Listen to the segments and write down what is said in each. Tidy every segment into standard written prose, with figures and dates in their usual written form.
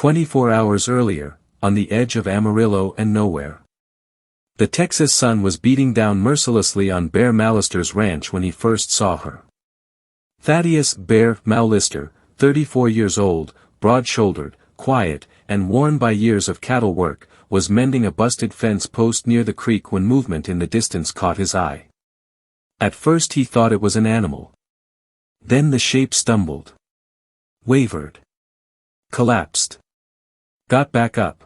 24 hours earlier, on the edge of Amarillo and nowhere. The Texas sun was beating down mercilessly on Bear Mallister's ranch when he first saw her. Thaddeus Bear Mallister, 34 years old, broad-shouldered, quiet, and worn by years of cattle work, was mending a busted fence post near the creek when movement in the distance caught his eye. At first he thought it was an animal. Then the shape stumbled. Wavered. Collapsed. Got back up.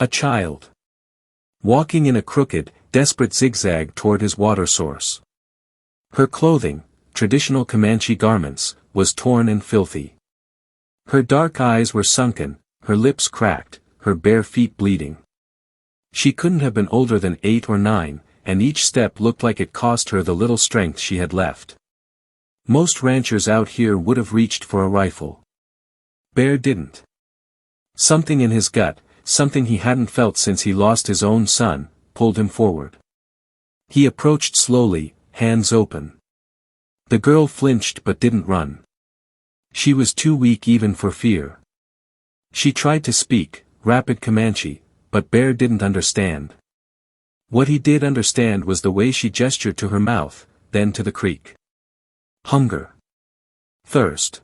A child. Walking in a crooked, desperate zigzag toward his water source. Her clothing, traditional Comanche garments, was torn and filthy. Her dark eyes were sunken, her lips cracked, her bare feet bleeding. She couldn't have been older than 8 or 9, and each step looked like it cost her the little strength she had left. Most ranchers out here would have reached for a rifle. Bear didn't. Something in his gut, something he hadn't felt since he lost his own son, pulled him forward. He approached slowly, hands open. The girl flinched but didn't run. She was too weak even for fear. She tried to speak, rapid Comanche, but Bear didn't understand. What he did understand was the way she gestured to her mouth, then to the creek. Hunger. Thirst.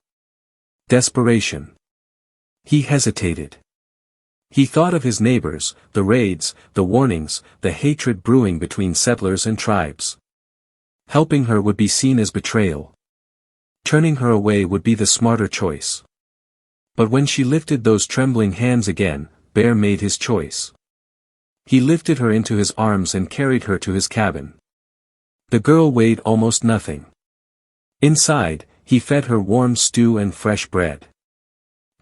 Desperation. He hesitated. He thought of his neighbors, the raids, the warnings, the hatred brewing between settlers and tribes. Helping her would be seen as betrayal. Turning her away would be the smarter choice. But when she lifted those trembling hands again, Bear made his choice. He lifted her into his arms and carried her to his cabin. The girl weighed almost nothing. Inside, he fed her warm stew and fresh bread.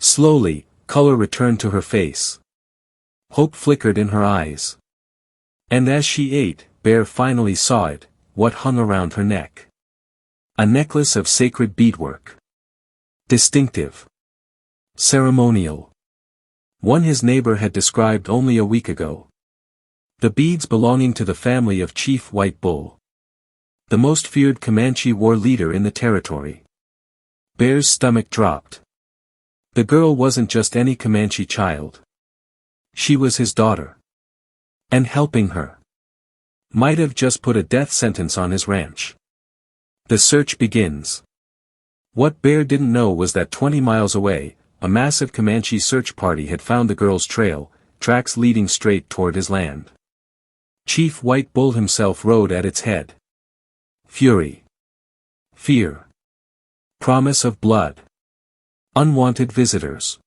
Slowly, color returned to her face. Hope flickered in her eyes. And as she ate, Bear finally saw it, what hung around her neck. A necklace of sacred beadwork. Distinctive. Ceremonial. One his neighbor had described only a week ago. The beads belonging to the family of Chief White Bull. The most feared Comanche war leader in the territory. Bear's stomach dropped. The girl wasn't just any Comanche child. She was his daughter. And helping her might have just put a death sentence on his ranch. The search begins. What Bear didn't know was that 20 miles away, a massive Comanche search party had found the girl's trail, tracks leading straight toward his land. Chief White Bull himself rode at its head. Fury. Fear. Promise of blood. Unwanted visitors.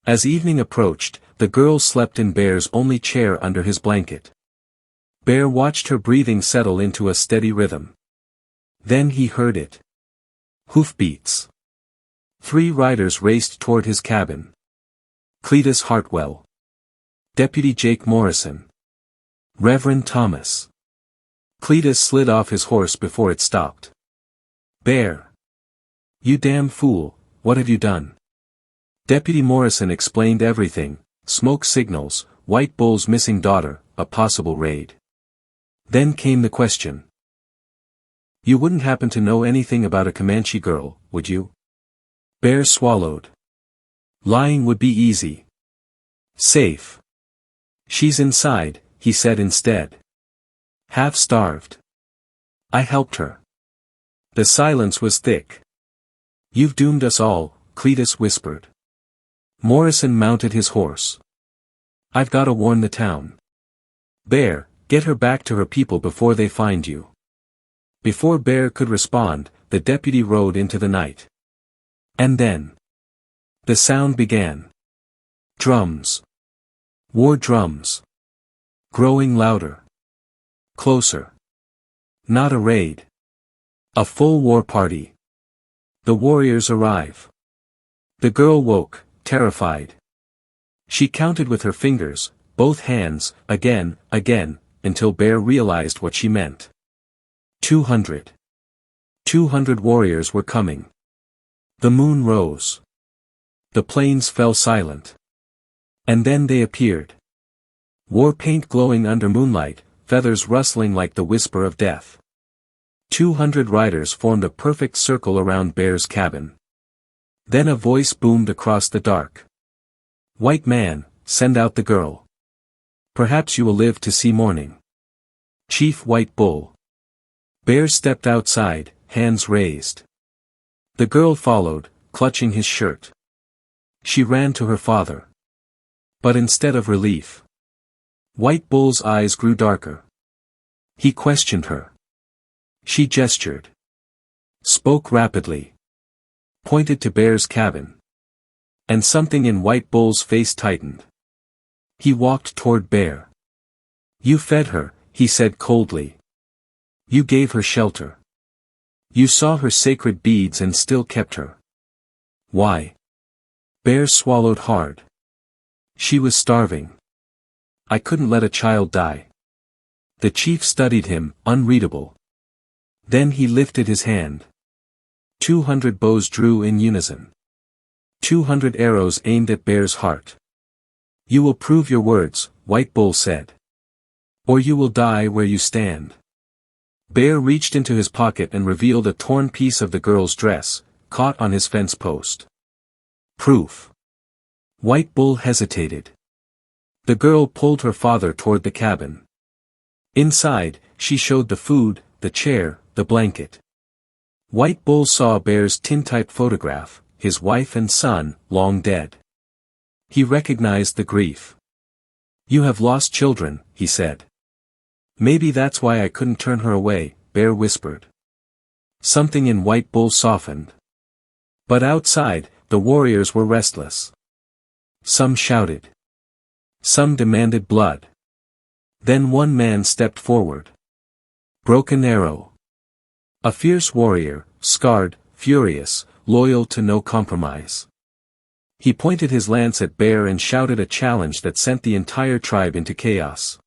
As evening approached, the girl slept in Bear's only chair under his blanket. Bear watched her breathing settle into a steady rhythm. Then he heard it. Hoofbeats. 3 riders raced toward his cabin. Cletus Hartwell. Deputy Jake Morrison. Reverend Thomas. Cletus slid off his horse before it stopped. Bear. You damn fool, what have you done? Deputy Morrison explained everything, smoke signals, White Bull's missing daughter, a possible raid. Then came the question. You wouldn't happen to know anything about a Comanche girl, would you? Bear swallowed. Lying would be easy. Safe. She's inside, he said instead. Half starved. I helped her. The silence was thick. You've doomed us all, Cletus whispered. Morrison mounted his horse. I've gotta warn the town. Bear, get her back to her people before they find you. Before Bear could respond, the deputy rode into the night. And then the sound began. Drums. War drums. Growing louder. Closer. Not a raid. A full war party. The warriors arrive. The girl woke, terrified. She counted with her fingers, both hands, again, until Bear realized what she meant. 200. 200 warriors were coming. The moon rose. The plains fell silent. And then they appeared. War paint glowing under moonlight, feathers rustling like the whisper of death. 200 riders formed a perfect circle around Bear's cabin. Then a voice boomed across the dark. White man, send out the girl. Perhaps you will live to see morning. Chief White Bull. Bear stepped outside, hands raised. The girl followed, clutching his shirt. She ran to her father. But instead of relief, White Bull's eyes grew darker. He questioned her. She gestured. Spoke rapidly. Pointed to Bear's cabin. And something in White Bull's face tightened. He walked toward Bear. You fed her, he said coldly. You gave her shelter. You saw her sacred beads and still kept her. Why? Bear swallowed hard. She was starving. I couldn't let a child die. The chief studied him, unreadable. Then he lifted his hand. 200 bows drew in unison. 200 arrows aimed at Bear's heart. You will prove your words, White Bull said. Or you will die where you stand. Bear reached into his pocket and revealed a torn piece of the girl's dress, caught on his fence post. Proof. White Bull hesitated. The girl pulled her father toward the cabin. Inside, she showed the food, the chair, the blanket. White Bull saw Bear's tintype photograph, his wife and son, long dead. He recognized the grief. You have lost children, he said. Maybe that's why I couldn't turn her away, Bear whispered. Something in White Bull softened. But outside, the warriors were restless. Some shouted. Some demanded blood. Then one man stepped forward. Broken Arrow. A fierce warrior, scarred, furious, loyal to no compromise. He pointed his lance at Bear and shouted a challenge that sent the entire tribe into chaos.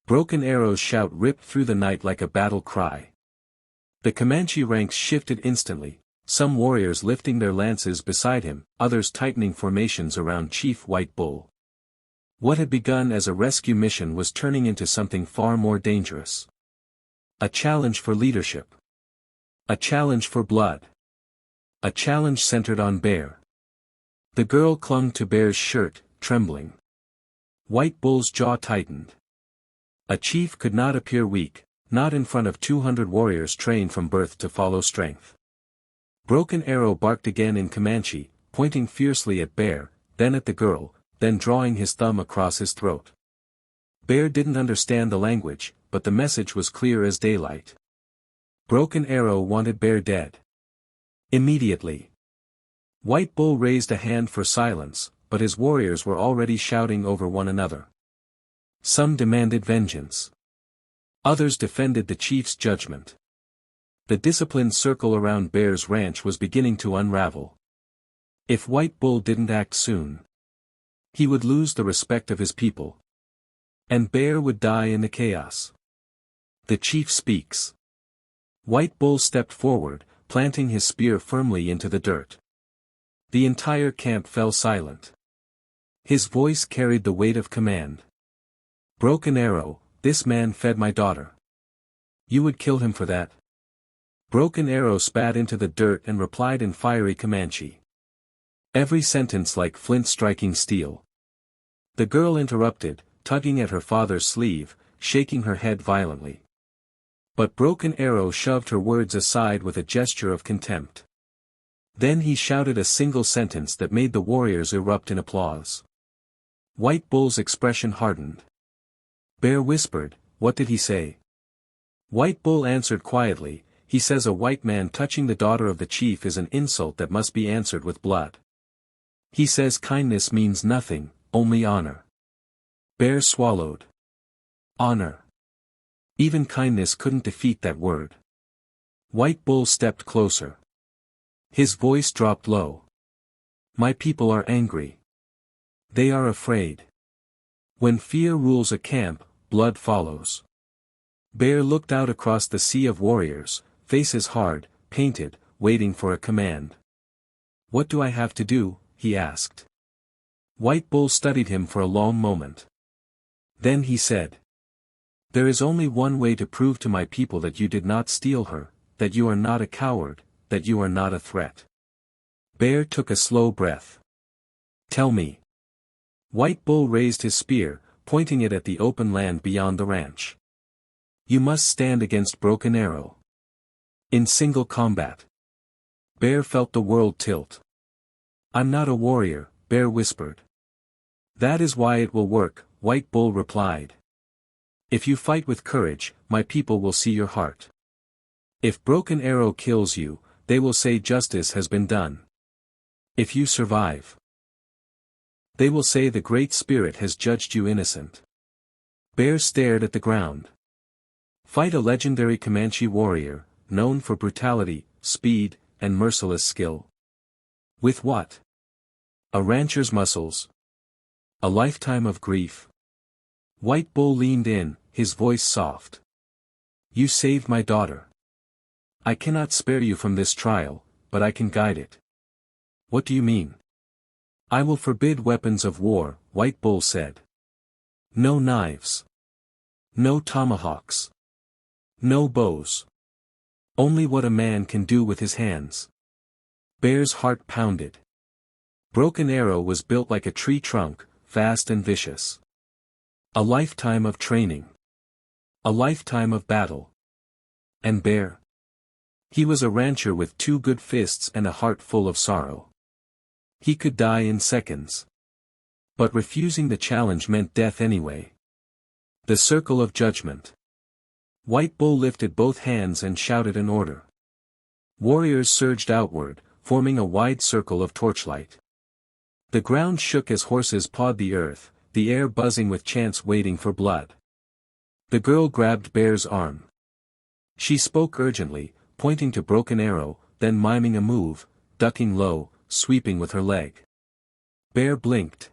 Broken Arrow's shout ripped through the night like a battle cry. The Comanche ranks shifted instantly, some warriors lifting their lances beside him, others tightening formations around Chief White Bull. What had begun as a rescue mission was turning into something far more dangerous. A challenge for leadership. A challenge for blood. A challenge centered on Bear. The girl clung to Bear's shirt, trembling. White Bull's jaw tightened. A chief could not appear weak, not in front of 200 warriors trained from birth to follow strength. Broken Arrow barked again in Comanche, pointing fiercely at Bear, then at the girl, then drawing his thumb across his throat. Bear didn't understand the language, but the message was clear as daylight. Broken Arrow wanted Bear dead. Immediately. White Bull raised a hand for silence, but his warriors were already shouting over one another. Some demanded vengeance. Others defended the chief's judgment. The disciplined circle around Bear's ranch was beginning to unravel. If White Bull didn't act soon, he would lose the respect of his people. And Bear would die in the chaos. The chief speaks. White Bull stepped forward, planting his spear firmly into the dirt. The entire camp fell silent. His voice carried the weight of command. Broken Arrow, this man fed my daughter. You would kill him for that? Broken Arrow spat into the dirt and replied in fiery Comanche. Every sentence like flint striking steel. The girl interrupted, tugging at her father's sleeve, shaking her head violently. But Broken Arrow shoved her words aside with a gesture of contempt. Then he shouted a single sentence that made the warriors erupt in applause. White Bull's expression hardened. Bear whispered, "What did he say?" White Bull answered quietly, "He says a white man touching the daughter of the chief is an insult that must be answered with blood. He says kindness means nothing, only honor." Bear swallowed. Honor. Even kindness couldn't defeat that word. White Bull stepped closer. His voice dropped low. My people are angry. They are afraid. When fear rules a camp, blood follows. Bear looked out across the sea of warriors, faces hard, painted, waiting for a command. What do I have to do? He asked. White Bull studied him for a long moment. Then he said, "There is only one way to prove to my people that you did not steal her, that you are not a coward, that you are not a threat." Bear took a slow breath. "Tell me." White Bull raised his spear, pointing it at the open land beyond the ranch. You must stand against Broken Arrow. In single combat. Bear felt the world tilt. I'm not a warrior, Bear whispered. That is why it will work, White Bull replied. If you fight with courage, my people will see your heart. If Broken Arrow kills you, they will say justice has been done. If you survive, they will say the Great Spirit has judged you innocent. Bear stared at the ground. Fight a legendary Comanche warrior, known for brutality, speed, and merciless skill. With what? A rancher's muscles. A lifetime of grief. White Bull leaned in, his voice soft. You saved my daughter. I cannot spare you from this trial, but I can guide it. What do you mean? I will forbid weapons of war, White Bull said. No knives. No tomahawks. No bows. Only what a man can do with his hands. Bear's heart pounded. Broken Arrow was built like a tree trunk, fast and vicious. A lifetime of training. A lifetime of battle. And Bear? He was a rancher with 2 good fists and a heart full of sorrow. He could die in seconds. But refusing the challenge meant death anyway. The Circle of Judgment. White Bull lifted both hands and shouted an order. Warriors surged outward, forming a wide circle of torchlight. The ground shook as horses pawed the earth, the air buzzing with chants waiting for blood. The girl grabbed Bear's arm. She spoke urgently, pointing to Broken Arrow, then miming a move, ducking low, sweeping with her leg. Bear blinked.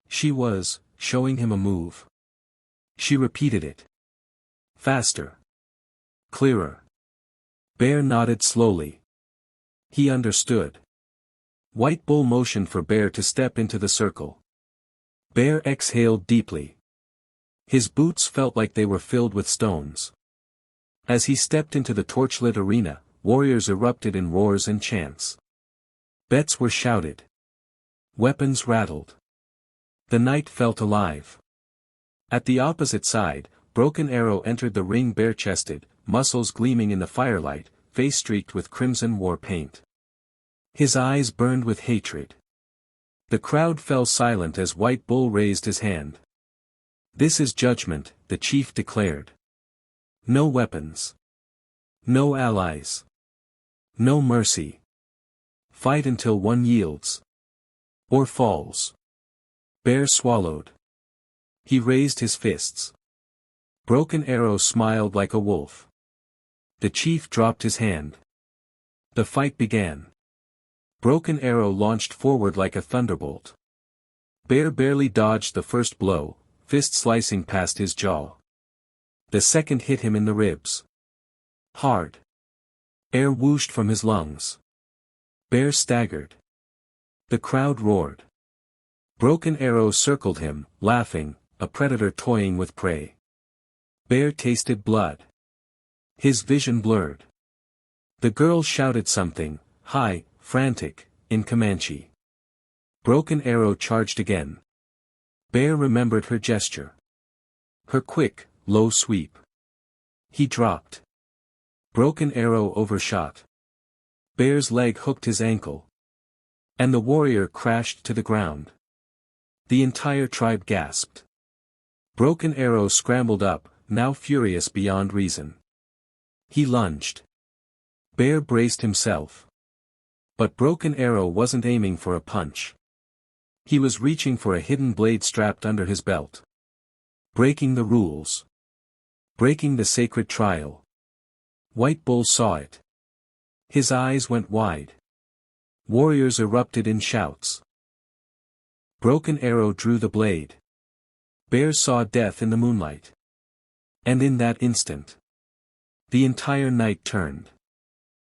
She was showing him a move. She repeated it. Faster. Clearer. Bear nodded slowly. He understood. White Bull motioned for Bear to step into the circle. Bear exhaled deeply. His boots felt like they were filled with stones. As he stepped into the torchlit arena, warriors erupted in roars and chants. Bets were shouted. Weapons rattled. The night felt alive. At the opposite side, Broken Arrow entered the ring bare-chested, muscles gleaming in the firelight, face streaked with crimson war paint. His eyes burned with hatred. The crowd fell silent as White Bull raised his hand. This is judgment, the chief declared. No weapons. No allies. No mercy. Fight until one yields. Or falls. Bear swallowed. He raised his fists. Broken Arrow smiled like a wolf. The chief dropped his hand. The fight began. Broken Arrow launched forward like a thunderbolt. Bear barely dodged the first blow, fist slicing past his jaw. The second hit him in the ribs. Hard. Air whooshed from his lungs. Bear staggered. The crowd roared. Broken Arrow circled him, laughing, a predator toying with prey. Bear tasted blood. His vision blurred. The girl shouted something, high, frantic, in Comanche. Broken Arrow charged again. Bear remembered her gesture. Her quick, low sweep. He dropped. Broken Arrow overshot. Bear's leg hooked his ankle. And the warrior crashed to the ground. The entire tribe gasped. Broken Arrow scrambled up, now furious beyond reason. He lunged. Bear braced himself. But Broken Arrow wasn't aiming for a punch. He was reaching for a hidden blade strapped under his belt. Breaking the rules. Breaking the sacred trial. White Bull saw it. His eyes went wide. Warriors erupted in shouts. Broken Arrow drew the blade. Bear saw death in the moonlight. And in that instant, the entire night turned.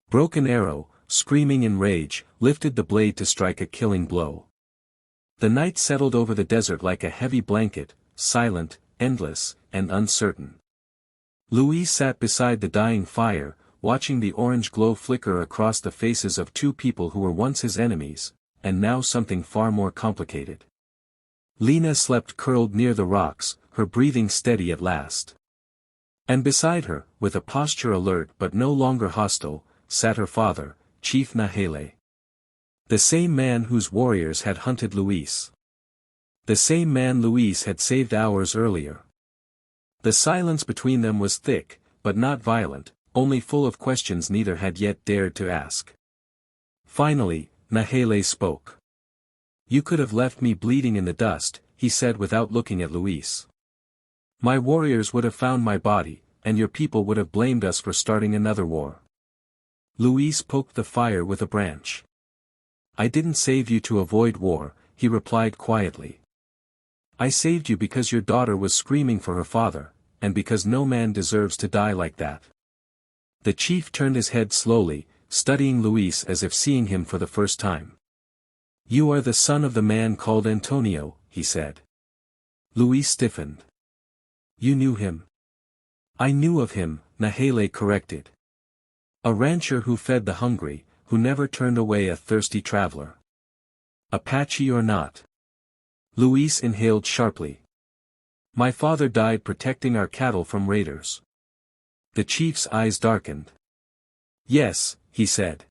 Broken Arrow, screaming in rage, lifted the blade to strike a killing blow. The night settled over the desert like a heavy blanket, silent, endless, and uncertain. Louis sat beside the dying fire, watching the orange glow flicker across the faces of 2 people who were once his enemies, and now something far more complicated. Lena slept curled near the rocks, her breathing steady at last. And beside her, with a posture alert but no longer hostile, sat her father, Chief Nahele. The same man whose warriors had hunted Luis. The same man Luis had saved hours earlier. The silence between them was thick, but not violent, only full of questions neither had yet dared to ask. Finally, Nahele spoke. "You could have left me bleeding in the dust," he said without looking at Luis. "My warriors would have found my body, and your people would have blamed us for starting another war." Luis poked the fire with a branch. "I didn't save you to avoid war," he replied quietly. "I saved you because your daughter was screaming for her father, and because no man deserves to die like that." The chief turned his head slowly, studying Luis as if seeing him for the first time. "You are the son of the man called Antonio," he said. Luis stiffened. "You knew him?" "I knew of him," Nahele corrected. "A rancher who fed the hungry, who never turned away a thirsty traveler. Apache or not?" Luis inhaled sharply. "My father died protecting our cattle from raiders." The chief's eyes darkened. "Yes," he said.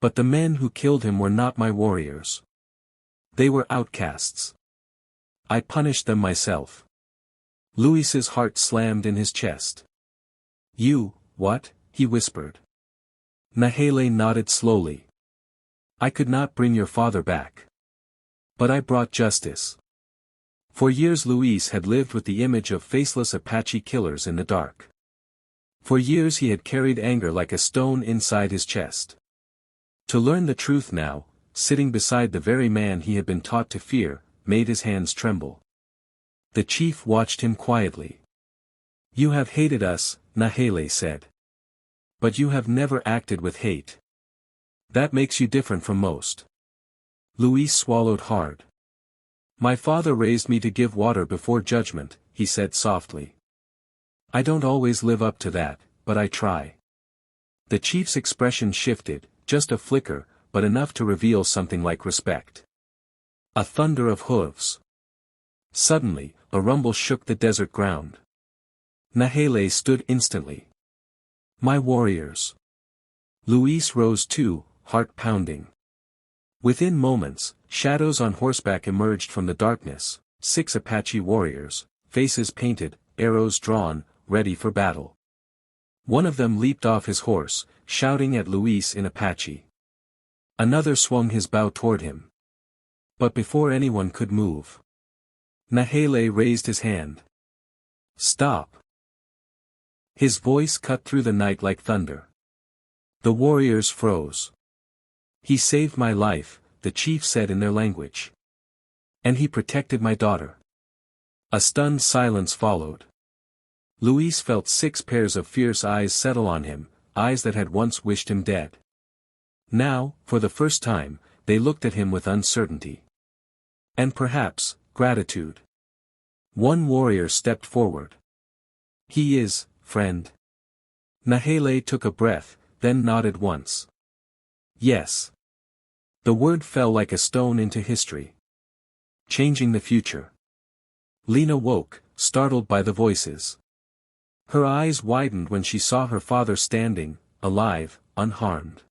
"But the men who killed him were not my warriors. They were outcasts. I punished them myself." Luis's heart slammed in his chest. "You, what?" he whispered. Nahele nodded slowly. "I could not bring your father back. But I brought justice." For years Luis had lived with the image of faceless Apache killers in the dark. For years he had carried anger like a stone inside his chest. To learn the truth now, sitting beside the very man he had been taught to fear, made his hands tremble. The chief watched him quietly. "You have hated us," Nahele said. "But you have never acted with hate. That makes you different from most." Luis swallowed hard. "My father raised me to give water before judgment," he said softly. "I don't always live up to that, but I try." The chief's expression shifted, just a flicker, but enough to reveal something like respect. A thunder of hooves. Suddenly, a rumble shook the desert ground. Nahele stood instantly. "My warriors." Luis rose too, heart pounding. Within moments, shadows on horseback emerged from the darkness, 6 Apache warriors, faces painted, arrows drawn, ready for battle. One of them leaped off his horse, shouting at Luis in Apache. Another swung his bow toward him. But before anyone could move, Nahele raised his hand. "Stop!" His voice cut through the night like thunder. The warriors froze. "He saved my life," the chief said in their language. "And he protected my daughter." A stunned silence followed. Luis felt 6 pairs of fierce eyes settle on him, eyes that had once wished him dead. Now, for the first time, they looked at him with uncertainty. And perhaps, gratitude. One warrior stepped forward. "He is, friend." Nahele took a breath, then nodded once. "Yes." The word fell like a stone into history. Changing the future. Lena woke, startled by the voices. Her eyes widened when she saw her father standing, alive, unharmed.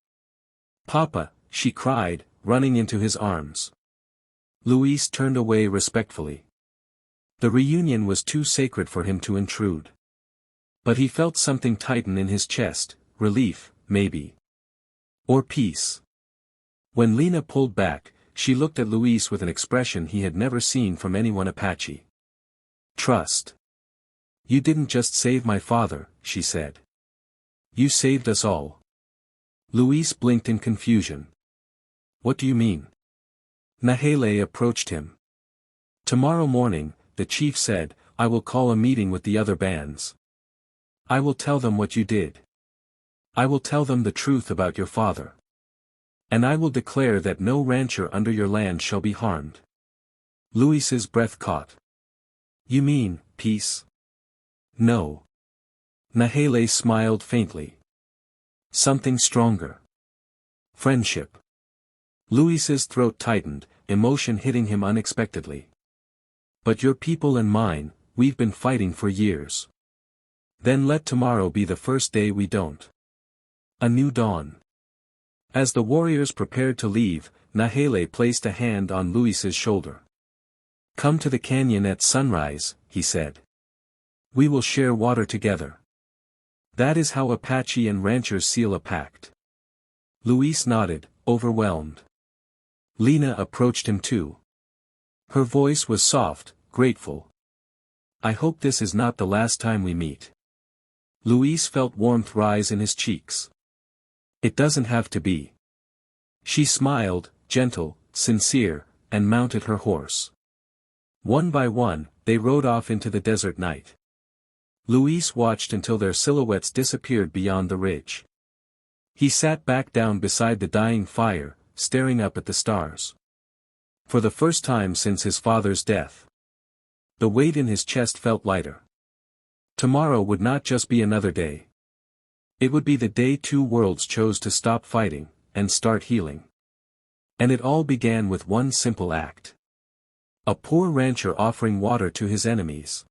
"Papa," she cried, running into his arms. Luis turned away respectfully. The reunion was too sacred for him to intrude. But he felt something tighten in his chest, relief, maybe. Or peace. When Lena pulled back, she looked at Luis with an expression he had never seen from anyone Apache. "Trust. You didn't just save my father," she said. "You saved us all." Luis blinked in confusion. "What do you mean?" Nahele approached him. "Tomorrow morning," the chief said, "I will call a meeting with the other bands. I will tell them what you did. I will tell them the truth about your father. And I will declare that no rancher under your land shall be harmed." Luis's breath caught. "You mean, peace?" "No." Nahele smiled faintly. "Something stronger. Friendship." Luis's throat tightened, emotion hitting him unexpectedly. But your people and mine, we've been fighting for years. Then let tomorrow be the first day we don't. A new dawn. As the warriors prepared to leave, Nahele placed a hand on Luis's shoulder. Come to the canyon at sunrise, he said. We will share water together. That is how Apache and ranchers seal a pact. Luis nodded, overwhelmed. Lena approached him too. Her voice was soft, grateful. I hope this is not the last time we meet. Luis felt warmth rise in his cheeks. It doesn't have to be. She smiled, gentle, sincere, and mounted her horse. One by one, they rode off into the desert night. Luis watched until their silhouettes disappeared beyond the ridge. He sat back down beside the dying fire, staring up at the stars. For the first time since his father's death. The weight in his chest felt lighter. Tomorrow would not just be another day. It would be the day two worlds chose to stop fighting, and start healing. And it all began with one simple act. A poor rancher offering water to his enemies.